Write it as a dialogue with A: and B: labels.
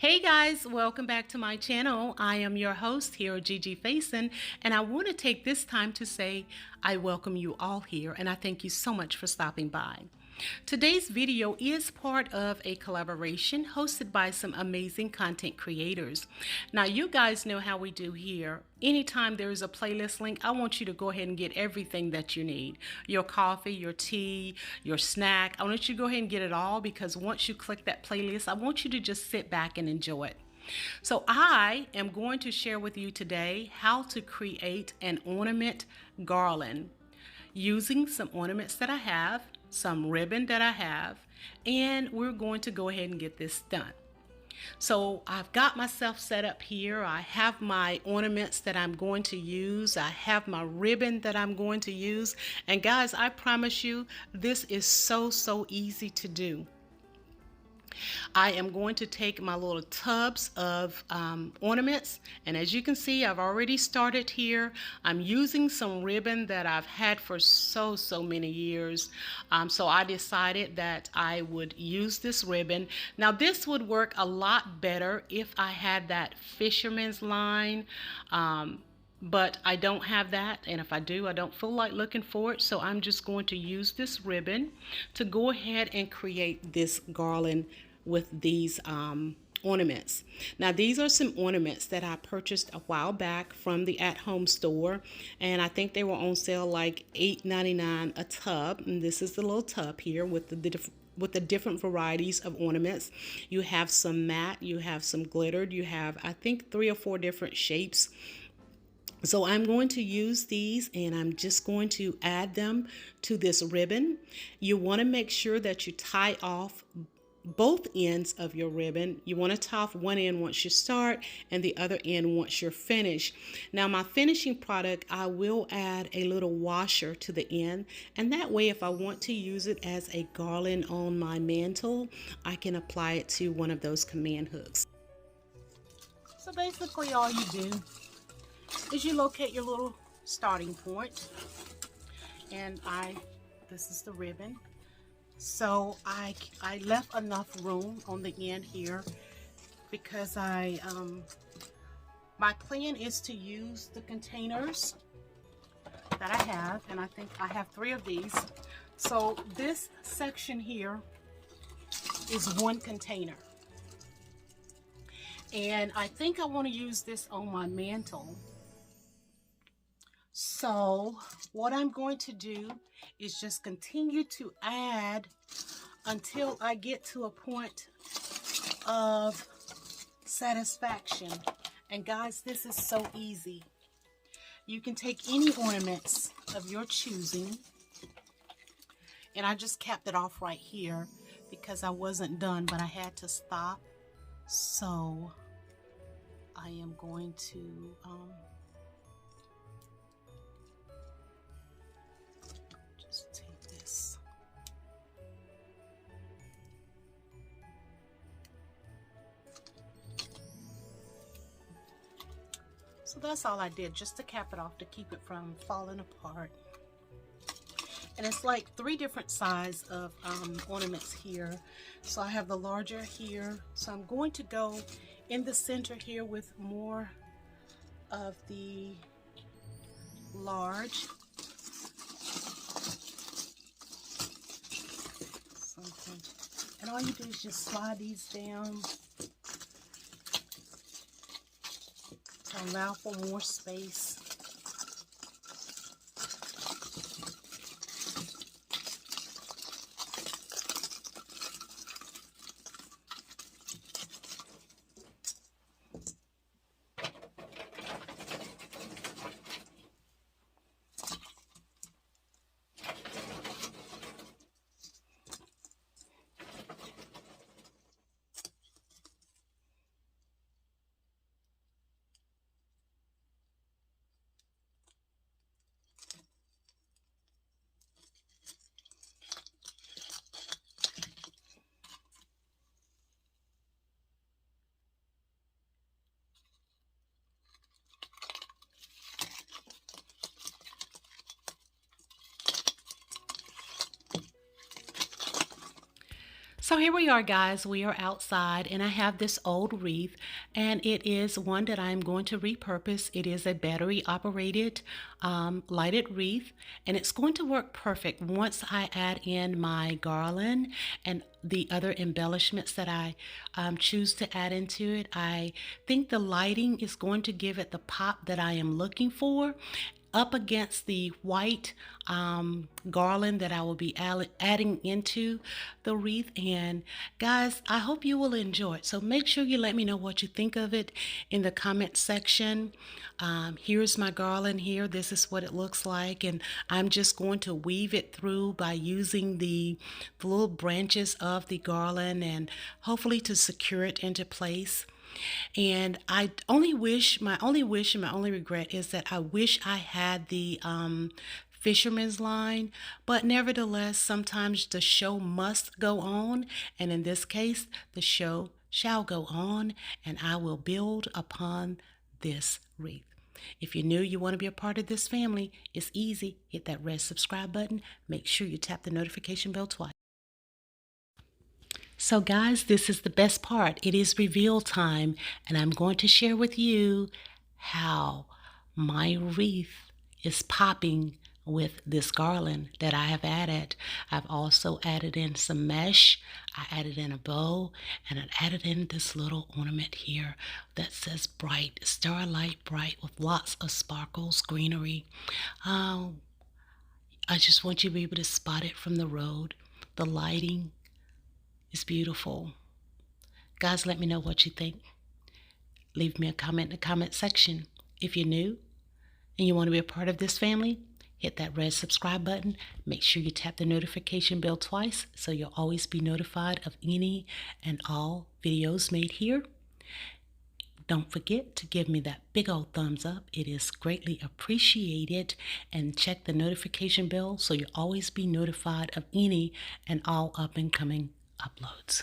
A: Hey guys, welcome back to my channel. I am your host here, Gigi Faison, and I want to take this time to say I welcome you all here and I thank you so much for stopping by. Today's video is part of a collaboration hosted by some amazing content creators. Now, you guys know how we do here. Anytime there is a playlist link, I want you to go ahead and get everything that you need. Your coffee, your tea, your snack. I want you to go ahead and get it all because once you click that playlist, I want you to just sit back and enjoy it. So I am going to share with you today how to create an ornament garland using some ornaments that I have, some ribbon that I have, and we're going to go ahead and get this done. So I've got myself set up here. I have my ornaments that I'm going to use. I have my ribbon that I'm going to use. And guys, I promise you, this is so easy to do. I am going to take my little tubs of ornaments, and as you can see, I've already started here. I'm using some ribbon that I've had for so many years, so I decided that I would use this ribbon. Now this would work a lot better if I had that fisherman's line, but I don't have that, and if I do, I don't feel like looking for it, so I'm just going to use this ribbon to go ahead and create this garland with these ornaments. Now these are some ornaments that I purchased a while back from the at-home store, and I think they were on sale like $8.99 a tub, and this is the little tub here with the different varieties of ornaments. You have some matte, you have some glittered, you have I think 3 or 4 different shapes. So I'm going to use these and I'm just going to add them to this ribbon. You want to make sure that you tie off both ends of your ribbon. You want to tie off one end once you start and the other end once you're finished. Now my finishing product, I will add a little washer to the end, and that way if I want to use it as a garland on my mantle, I can apply it to one of those command hooks. So basically all you do is you locate your little starting point, and this is the ribbon. So I left enough room on the end here because my plan is to use the containers that I have, and I think I have 3 of these. So this section here is one container, and I think I want to use this on my mantle. So what I'm going to do is just continue to add until I get to a point of satisfaction. And guys, this is so easy. You can take any ornaments of your choosing, and I just capped it off right here because I wasn't done, but I had to stop. So I am going to take this. So that's all I did, just to cap it off to keep it from falling apart. And it's like 3 different size of ornaments here. So I have the larger here. So I'm going to go in the center here with more of the large. And all you do is just slide these down to allow for more space. So here we are, guys. We are outside, and I have this old wreath, and it is one that I'm going to repurpose. It is a battery operated lighted wreath, and it's going to work perfect once I add in my garland and the other embellishments that I choose to add into it. I think the lighting is going to give it the pop that I am looking for, up against the white garland that I will be adding into the wreath. And guys, I hope you will enjoy it. So make sure you let me know what you think of it in the comment section. Here's my garland here. This is what it looks like. And I'm just going to weave it through by using the little branches of the garland and hopefully to secure it into place. And I only wish, my only wish and my only regret is that I wish I had the fisherman's line, but nevertheless, sometimes the show must go on. And in this case, the show shall go on, and I will build upon this wreath. If you're new, you want to be a part of this family, it's easy. Hit that red subscribe button. Make sure you tap the notification bell twice. So guys, this is the best part. It is reveal time, and I'm going to share with you how my wreath is popping with this garland that I have added. I've also added in some mesh. I added in a bow, and I added in this little ornament here that says bright, starlight bright, with lots of sparkles, greenery. I just want you to be able to spot it from the road. The lighting is beautiful. Guys, let me know what you think. Leave me a comment in the comment section. If you're new and you want to be a part of this family, hit that red subscribe button. Make sure you tap the notification bell twice so you'll always be notified of any and all videos made here. Don't forget to give me that big old thumbs up. It is greatly appreciated. And check the notification bell so you'll always be notified of any and all up and coming uploads.